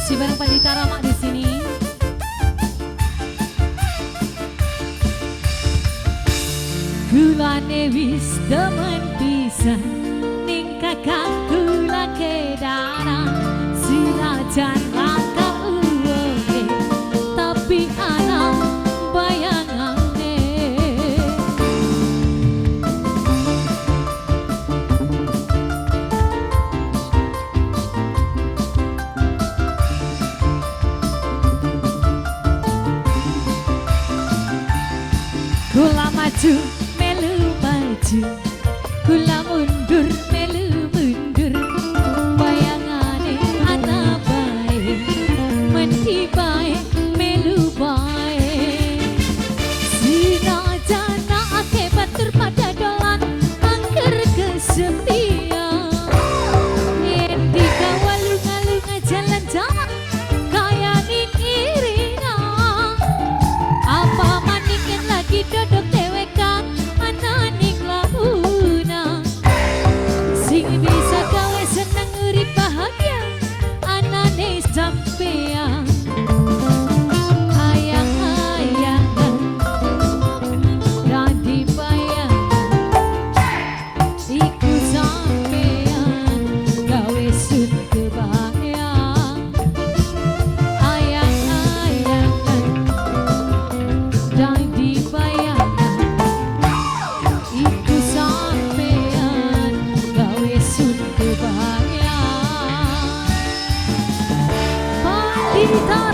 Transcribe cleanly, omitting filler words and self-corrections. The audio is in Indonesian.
Masih bareng Pandita Rama di sini. Kulane wis demen pisan ning kakang kula kedanan sirajan langka uweke tapi ana bayangane kula maju kula mundur melu mundur bayangane ana bae menti bae melu bae sirajan ake batur pada dolan angker kesepian yen dikawal lunga-lunga jalan-jalan kaya ning iringan apa maning lagi dodok dewekan ananing launa sing bisa gawe seneng urip bahagia anane sampean ayang-ayang radi bayang iku sampean gawe sun kebayang ayang-ayang radi bayang iku sampean gawe sun kebayang Pandita